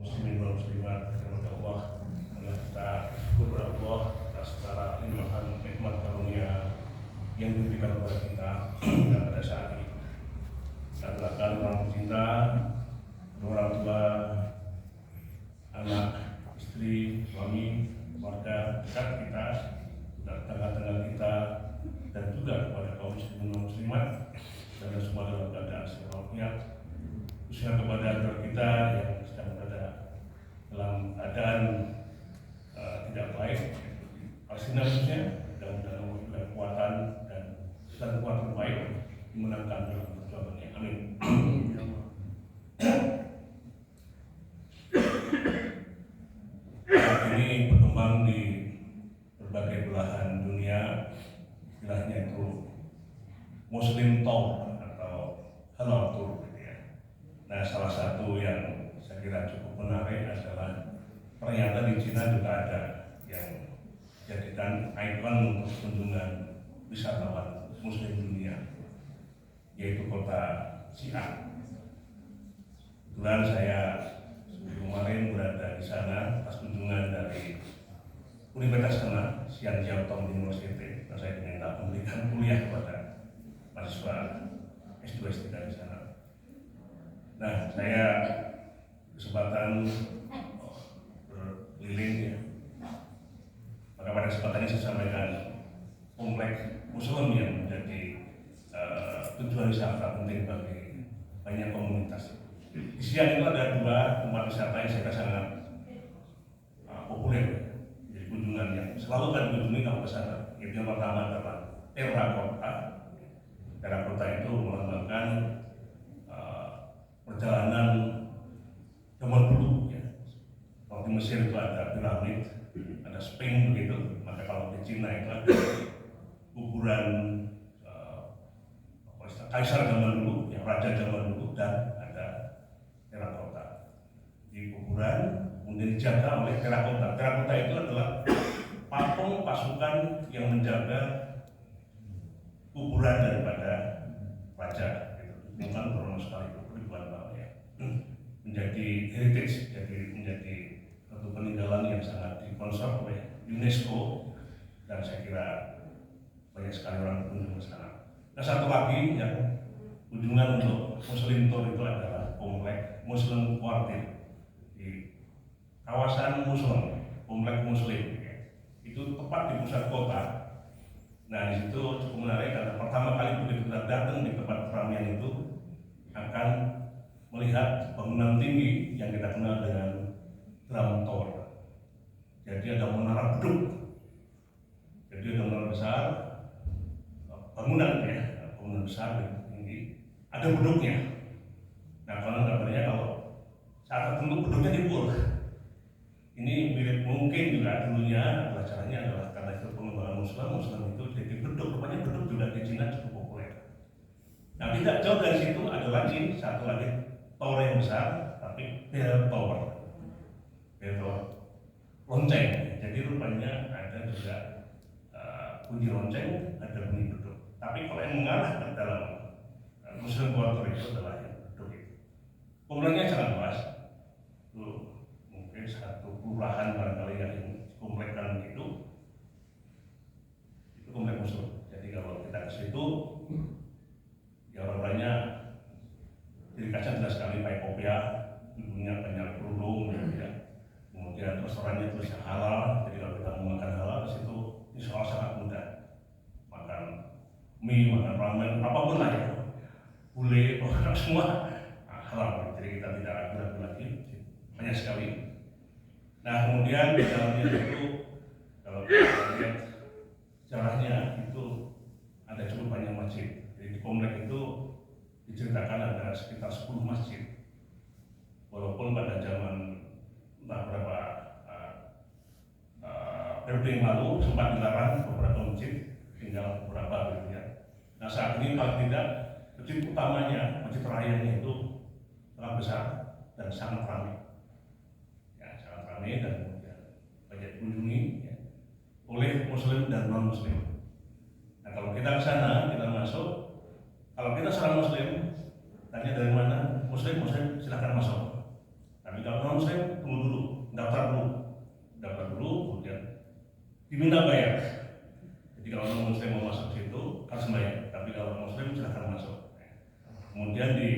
Muslimin wal muslimat, Allah Allah kita syukur kepada Allah atas segala limpahan nikmat karunia yang diberikan kepada kita pada saat ini. Kita doakan orang cinta, orang tua, anak, istri, suami, keluarga dekat kita, tetangga-tetangga kita, dan juga kepada kaum muslimin dan muslimat dan semua dalam keadaan sehat, khususnya kepada saudara kita yang sedang berada dalam keadaan tidak baik, Palestina khususnya, dan dalam kekuatan dan kekuatan baik dimenangkan dalam perjuangannya. Amin. Ini berkembang di berbagai belahan dunia, istilahnya itu Muslim Tour atau Halal Tour. Nah, salah satu yang saya kira cukup menarik adalah ternyata di Cina juga ada yang jadikan ikon untuk kunjungan wisatawan Muslim dunia, yaitu kota Xi'an. Kebetulan saya kemarin berada di sana pas kunjungan dari Universitas Tengah Xi'an Jiaotong University, dan saya diminta memberikan kuliah kepada mahasiswa S2 S3 di sana. Nah, saya kesempatan berkeliling ya. Maka pada kesempatan ini saya sampaikan kompleks museum yang menjadi tujuan wisata penting bagi banyak komunitas. Di Xi'an itu ada dua tempat wisata yang saya kira sangat populer, jadi kunjungan yang selalu kan dikunjungi kalau ke sana. Yang pertama adalah Terracotta. Terracotta itu melambangkan perjalanan zaman dulu ya. Kalau di Mesir itu ada piramid, ada Sphinx begitu. Maka kalau di Cina itu ada kuburan kaisar zaman dulu, yang raja zaman dulu, dan ada Terracotta. Di kuburan kemudian dijaga oleh Terracotta. Terracotta itu adalah patung pasukan yang menjaga kuburan daripada raja. Bukan berulang sekali ribuan tahun ya. Menjadi heritage, menjadi satu peninggalan yang sangat dikonserv oleh UNESCO, dan saya kira banyak sekali orang berkunjung ke sana. Nah, satu lagi yang kunjungan untuk Muslim Tour itu adalah komplek Muslim Quartier di kawasan Muslim, komplek Muslim ya. Itu tepat di pusat kota. Nah, di situ cukup menarik karena pertama kali begitu kita datang di tempat keramaian itu akan melihat bangunan tinggi yang kita kenal dengan Trump Tower. Jadi ada menara beduk, jadi ada menara besar, bangunan ya, bangunan besar dan tinggi, ada beduknya. Nah, konon kabarnya kalau saat tertentu beduknya dipul. Ini mirip mungkin juga dulunya caranya adalah karena itu pengembangan Muslim itu jadi beduk, rupanya beduk juga di Cina cukup populer. Nah, tidak jauh dari situ ada lagi satu lagi tower yang besar, tapi bell tower, lonceng. Jadi rupanya ada juga bunyi lonceng, ada bunyi beduk. Tapi kalau yang mengarah ke dalam Muslim Quarter itu adalah yang beduk itu. Kompleknya sangat luas, itu mungkin satu kelurahan barangkali yang komplekkan begitu. Itu komplek Muslim. Jadi kalau kita ke situ, ya orang-orangnya ciri khasnya jelas sekali pakai kopiah, ibunya banyak kerudung ya. Kemudian restorannya tulisnya halal, jadi kalau kita mau makan halal di situ insya Allah sangat mudah. Makan mie, makan ramen, apapun lah ya, gulai, pokoknya semua halal. Jadi kita tidak ragu-ragu lagi, banyak sekali. Nah, kemudian di dalamnya itu kalau kita lihat sejarahnya itu ada cukup banyak masjid. Jadi di komplek itu diceritakan ada sekitar 10 masjid. Walaupun pada zaman beberapa periode yang lalu sempat dilarang beberapa masjid, tinggal beberapa gitu ya. Nah, saat ini kalau tidak, masjid utamanya, masjid rayanya itu sangat besar dan sangat ramai. Ya, sangat ramai dan banyak dikunjungi ya, oleh Muslim dan non Muslim. Nah, kalau kita ke sana, kita masuk. Kalau kita seorang Muslim, tanya dari mana? Muslim, silahkan masuk. Tapi kalau non muslim tunggu dulu, daftar dulu, kemudian diminta bayar. Jadi kalau non muslim mau masuk situ harus bayar, tapi kalau muslim silahkan masuk. Kemudian di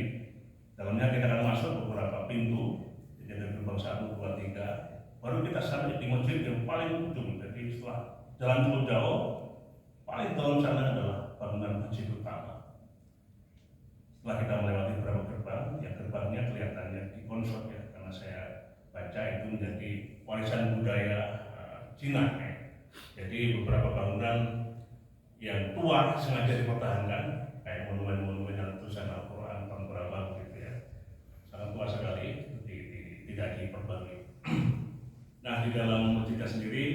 dalamnya kita akan masuk beberapa pintu, jadi ada gerbang 1, 2, 3, baru kita sampai di masjid yang paling ujung. Jadi setelah jalan cukup jauh, paling dalam sana adalah bangunan masjid utama. Setelah kita melewati beberapa gerbang, ya gerbangnya kelihatannya dikonsol ya, karena saya baca itu menjadi warisan budaya Cina. Jadi beberapa bangunan yang tua sengaja dipertahankan, kayak monumen-monumen yang tulisan Al-Quran tahun berapa gitu ya, sangat tua sekali, tidak diperbarui. Nah, di dalam masjid sendiri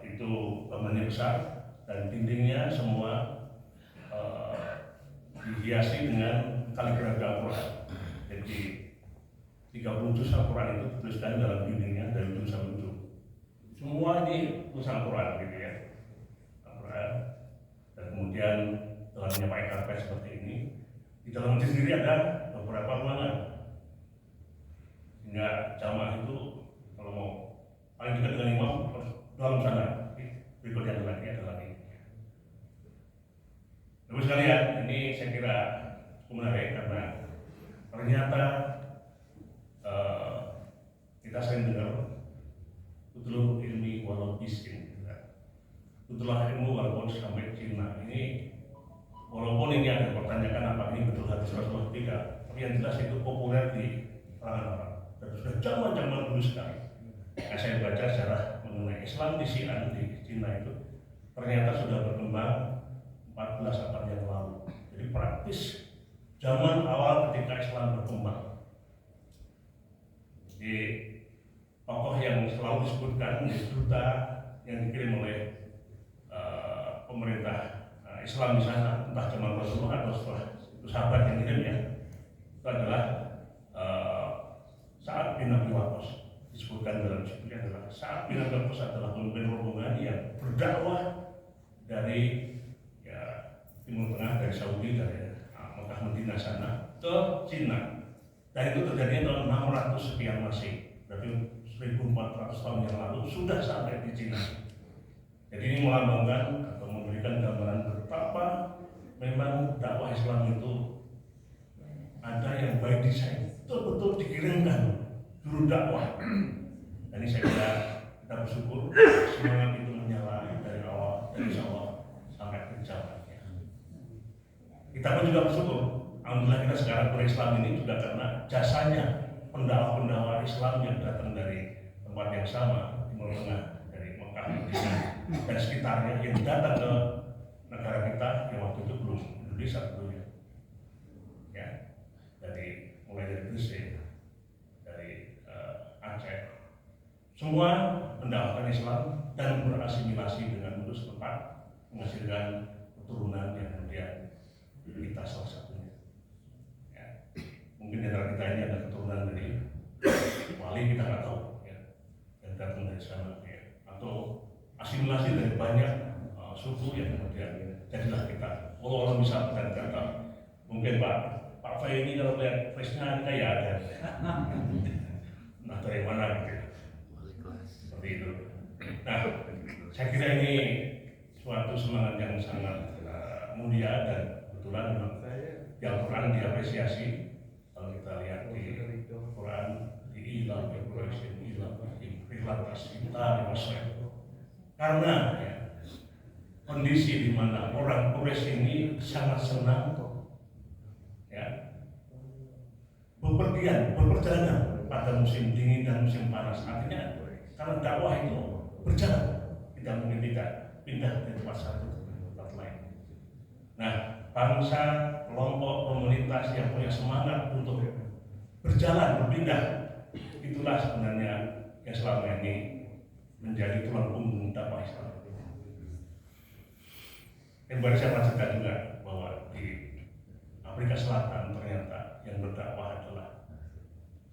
itu bangunannya besar dan dindingnya semua dihiasi dengan kaligrafi Al-Quran. Jadi 30 juz Al-Quran itu dituliskan dalam dindingnya dari ujung sampai ujung. Semua ini tulisan Al-Quran gitu ya, Al-Quran. Dan kemudian dalamnya pakai karpet seperti ini. Di dalam masjid sendiri ada beberapa ruangan, sehingga jamaah itu kalau mau paling dekat dengan imam harus dalam sana. Berikutnya adalah ini. Terus sekalian, ini saya kira cukup menarik karena ternyata kita sering dengar utul ilmi walau biskin, utulah ilmu walaupun sampai Cina. Ini walaupun ini ada pertanyaan apa ini betul hadis Rasulullah tidak, tapi yang jelas itu populer di kalangan orang dan sudah zaman dulu sekali. Nah, saya baca sejarah mengenai Islam di Xi'an di Cina itu ternyata sudah berkembang 14 abad yang lalu. Jadi praktis zaman awal ketika Islam berkembang. Jadi tokoh yang selalu disebutkan menjadi duta yang dikirim oleh pemerintah Islam di sana, entah zaman Rasulullah atau setelah itu sahabat yang kirim ya, itu adalah Sa'ad bin Abi Waqqas. Disebutkan dalam situ adalah Sa'ad bin Abi Waqqas adalah pemimpin rombongan yang berdakwah dari Timur Tengah, dari Saudi, dari Mekah Madinah sana ke Cina. Dan itu terjadi tahun 600 sekian Masehi, berarti 1400 tahun yang lalu sudah sampai di Cina. Jadi ini melambangkan atau memberikan gambaran betapa memang dakwah Islam itu ada yang by design, betul-betul dikirimkan juru dakwah. Dan ini saya kira kita bersyukur semangat itu menyala dari awal, dari awal sampai ke zaman. Kita pun juga bersyukur, alhamdulillah kita sekarang berislam ini juga karena jasanya pendakwah-pendakwah Islam yang datang dari tempat yang sama, Timur Tengah, dari Mekah, Madinah, dan sekitarnya yang datang ke negara kita yang waktu itu belum Indonesia dulunya. Ya, mulai dari Gresik, dari Aceh, semua mendakwakan Islam dan berasimilasi dengan penduduk setempat, menghasilkan keturunan yang kemudian kita salah satunya. Ya. Mungkin di antara kita ini ada keturunan dari wali, kita nggak tahu ya, yang datang dari sana ya. Atau asimilasi dari banyak suku yang kemudian jadilah kita. Allah bisa dan kata mungkin Pak Fai ini kalau lihat face-nya kita ya ada. Nah dari mana gitu, seperti itu. Nah saya kira ini suatu semangat yang sangat mulia dan kebetulan di Al-Quran diapresiasi. Kalau kita lihat di Al-Quran di ilam karena ya, kondisi di mana orang Quraisy ini sangat senang ya, berperjalanan pada musim dingin dan musim panas. Artinya karena dakwah itu berjalan, tidak mungkin tidak pindah dari tempat satu ke tempat lain. Nah, bangsa, kelompok, komunitas yang punya semangat untuk berjalan, berpindah, itulah sebenarnya yang selama ini menjadi tulang punggung dakwah Islam. Yang baru saya lanjutkan juga bahwa di Afrika Selatan ternyata yang berdakwah adalah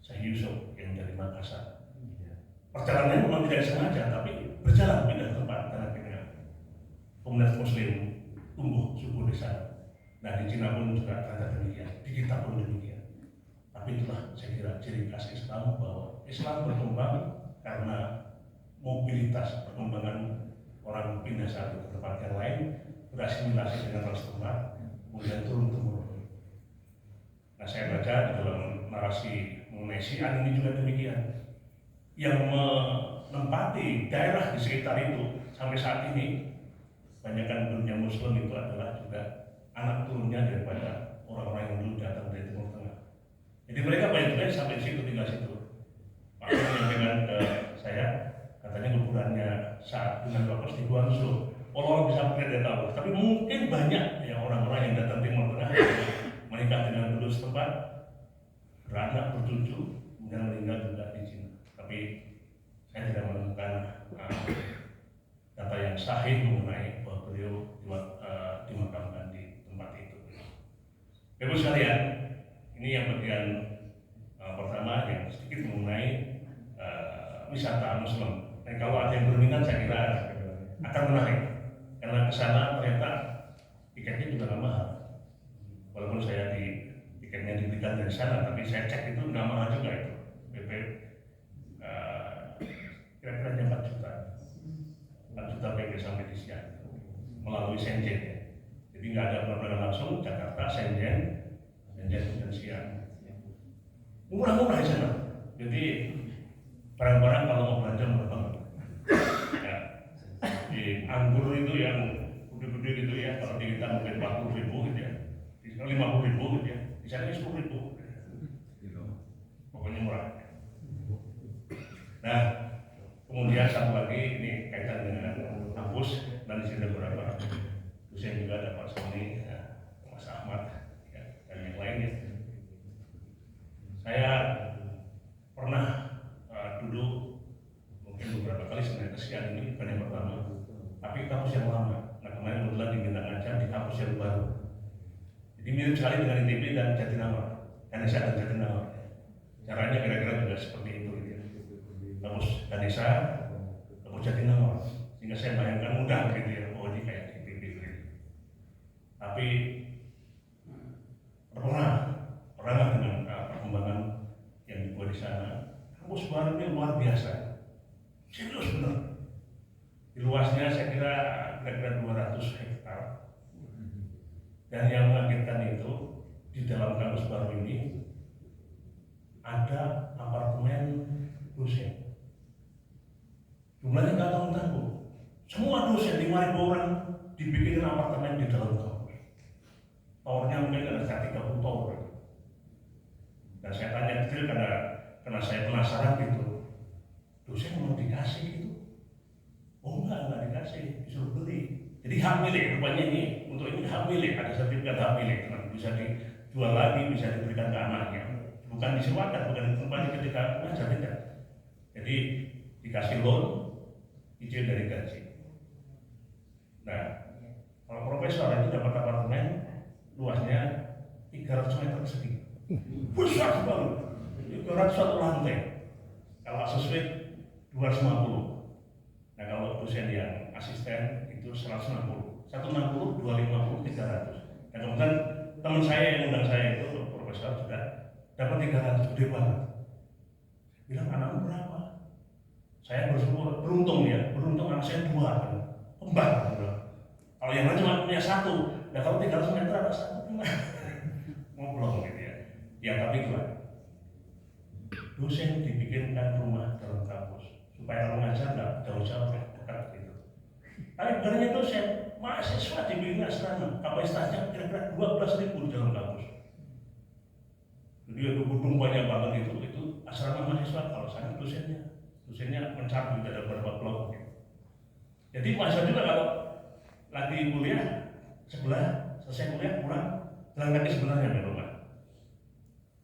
Syekh Yusuf yang dari Makassar. Perjalanannya memang tidak sengaja, tapi berjalan pindah tempat dan akhirnya komunitas Muslim tumbuh subur di sana. Nah di Cina pun juga ternyata demikian, di kita pun demikian. Tapi itulah saya kira ciri khas Islam, bahwa Islam berkembang karena mobilitas, perkembangan orang pindah satu ke tempat yang lain, berasimilasi dengan orang setempat, kemudian turun-temurun. Nah, saya baca di dalam narasi mengenai Syiah ini juga demikian. Yang menempati daerah di sekitar itu sampai saat ini, banyakkan dunia Muslim itu adalah juga anak turunnya daripada orang-orang yang dulu datang dari Timur Tengah. Jadi mereka banyak juga sampai di situ, tinggal situ. Makanya menyampaikan ke saya, katanya kuburannya saat dengan Bapak di Guangzhou, orang bisa melihat tahu. Tapi mungkin banyak ya orang-orang yang datang Timur Tengah menikah dengan penduduk setempat, beranak, bercucu, kemudian meninggal juga di Cina. Tapi saya tidak menemukan data yang sahih mengenai bahwa beliau dimakamkan di tempat itu. Bapak sekalian, ini yang bagian pertama yang sedikit mengenai wisata Muslim. Dan kalau ada yang berminat, saya kira akan menarik, karena ke sana ternyata tiketnya juga nggak mahal. Walaupun saya tiketnya diberikan dari sana, tapi saya cek itu nggak mahal juga itu. BP kira-kira 4 juta. 4 juta PP sampai di Siak melalui Shenzhen ya. Jadi nggak ada penerbangan langsung Jakarta, Shenzhen dan Siak. Murah-murah di sana. Jadi barang-barang kalau mau belanja murah banget. Ya. Di anggur itu yang gede-gede gitu ya, kalau di kita mungkin 40.000 gitu ya, di sana 50.000 gitu ya, di sana 10.000. Pokoknya murah. Nah, kemudian satu lagi ini kaitan dengan kampus, dan di sini ada beberapa dosen juga, ada Pak Sony, Mas Ahmad, ya, dan yang lainnya. Saya pernah duduk mungkin beberapa kali sebenarnya kesian ini bukan yang pertama, tapi kampus yang lama. Nah, kemarin kebetulan diminta ngajar di kampus yang baru. Jadi mirip sekali dengan ITB dan Jatinangor, Ganesha dan Jatinangor. Caranya kira-kira juga seperti itu. Kampus Ganesha, kampus Jatinangor, sehingga saya bayangkan mudah gitu ya, oh ini kayak ITB gitu. Tapi pernah dengan perkembangan yang dibuat di sana. Kampus baru ini luar biasa, serius benar. Di luasnya saya kira kira-kira 200 hektar. Dan yang mengagetkan itu, di dalam kampus baru ini ada apartemen dosen. Jumlahnya nggak tanggung-tanggung. Semua dosen 5.000 orang dibikin apartemen di dalam kampus. Towernya mungkin ada 30 tower. Dan saya tanya detail karena saya penasaran gitu. Dosen mau dikasih gitu? Oh enggak dikasih, disuruh beli. Jadi hak milik, rupanya ini untuk ini hak milik, ada sertifikat hak milik, bisa dijual lagi, bisa diberikan ke anaknya. Bukan disewakan, bukan dikembali ketika mengajar, tidak. Jadi dikasih loan, izin dari gaji. Nah, kalau profesor itu dapat apartemen luasnya 300 meter persegi. Besar banget, 300 lantai. Kalau sesuai 250. Nah, kalau dosen yang asisten itu 160, 160, 250, 300. Nah, kemudian teman saya yang undang saya itu profesor juga dapat 300, gede banget. Bilang anakmu berapa? Saya bersyukur, beruntung anak saya 2 kan, kembar. Kalau yang lain cuma punya 1, nah kalau 300 meter ada 1 gimana? Ngobrol gitu ya. Ya tapi gimana? Dosen dibikinkan rumah dalam kampus supaya kalau ngajar nggak jauh-jauh dekat gitu. Tapi bukan hanya dosen, mahasiswa dibikin asrama, kapasitasnya kira-kira 12.000 di dalam kampus. Jadi ada gedung banyak banget itu asrama mahasiswa. Kalau sana dosennya mencakup ada beberapa blok. Jadi mahasiswa juga kalau lagi kuliah sebelah selesai kuliah pulang jalan kaki sebenarnya di rumah.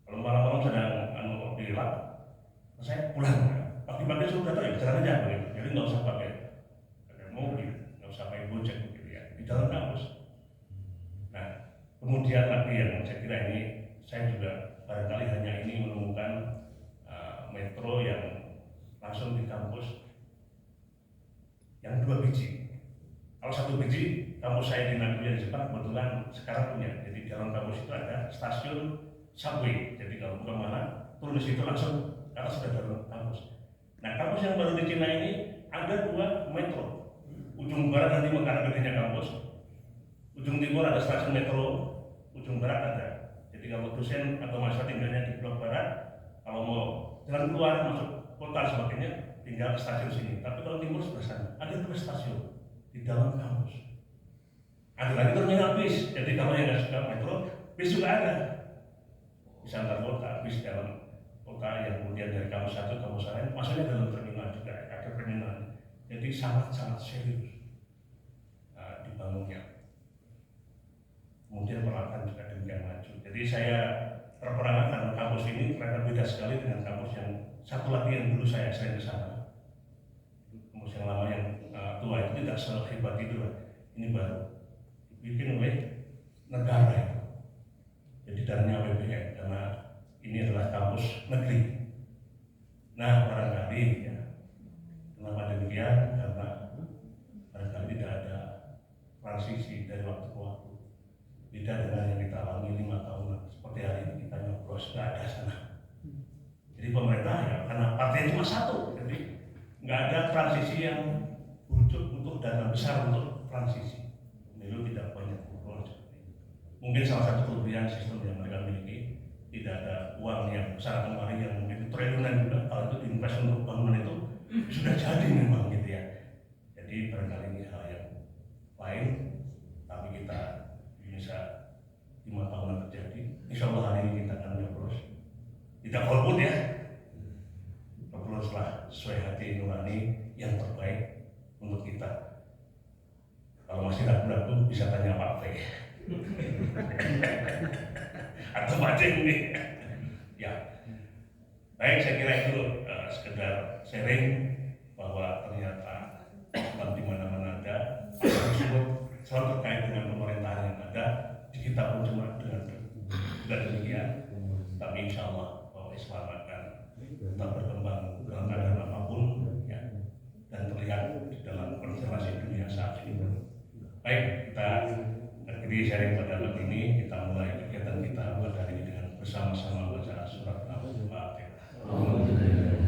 Kalau malam-malam sedang di lab, saya pulang. Pagi-pagi suruh datang ya jalan aja begitu. Jadi nggak usah pakai mobil, nggak usah pakai gojek gitu ya, di dalam kampus. Nah, kemudian lagi yang saya kira ini saya juga barangkali hanya ini menemukan metro yang langsung di kampus yang 2 biji. Kalau 1 biji, kampus saya di Nagoya di Jepang kebetulan sekarang punya. Jadi di dalam kampus itu ada stasiun subway. Jadi kalau ke mana turun di situ langsung ke atas sudah ada kampus. Nah kampus yang baru di Cina ini ada 2 metro. Ujung barat nanti karena gedenya kampus. Ujung timur ada stasiun metro, ujung barat ada. Jadi kalau dosen atau mahasiswa tinggalnya di blok barat, kalau mau jalan keluar masuk kota dan sebagainya, tinggal ke stasiun sini. Tapi kalau timur sebelah sana, ada 2 stasiun di dalam kampus. Ada lagi terminal bis. Jadi kalau yang nggak suka metro, bis juga ada. Bisa antar kota, bis dalam kota yang kemudian dari kampus satu ke kampus lain, maksudnya dalam terminal juga ada terminal. Jadi sangat-sangat serius dibangunnya. Kemudian peralatan juga demikian maju. Jadi saya terperangkat karena kampus ini ternyata beda sekali dengan kampus yang satu lagi yang dulu saya sering ke sana. Kampus yang lama yang tua itu tidak sehebat itu lah. Ini baru dibikin oleh negara itu. Jadi dananya APBN karena ini adalah kampus negeri. Nah barangkali ya, kenapa demikian? Karena barangkali tidak ada transisi dari waktu ke waktu. Beda dengan yang kita alami 5 tahun seperti hari ini kita nyoblos nggak ada sana. Jadi pemerintah ya karena partai cuma satu, jadi nggak ada transisi yang untuk dana besar untuk transisi. Pemilu tidak banyak program seperti itu. Mungkin salah satu kelebihan sistem yang mereka miliki, tidak ada uang yang besar kemarin yang mungkin triliunan juga. Kalau itu diinvest untuk bangunan itu sudah jadi memang gitu ya. Jadi barangkali ini hal yang lain, tapi kita bisa 5 tahunan terjadi. Insya Allah hari ini kita akan nyoblos. Tidak golput ya, nyobloslah sesuai hati nurani yang terbaik untuk kita. Kalau masih ragu-ragu bisa tanya Pak P atau Pak Ceng nih. Ya, baik saya kira itu sekedar sharing bahwa ternyata di mana-mana ada tersebut selalu terkait dengan pemerintahan yang ada di kita pun cuma dengan juga demikian. Tapi insya Allah bahwa Islam akan tetap berkembang dalam keadaan apapun ya, dan terlihat di dalam konstelasi dunia saat ini. Baik, kita akhiri sharing pada malam ini. Kita mulai kegiatan kita pada hari ini dengan bersama-sama baca surat Al-Fatihah.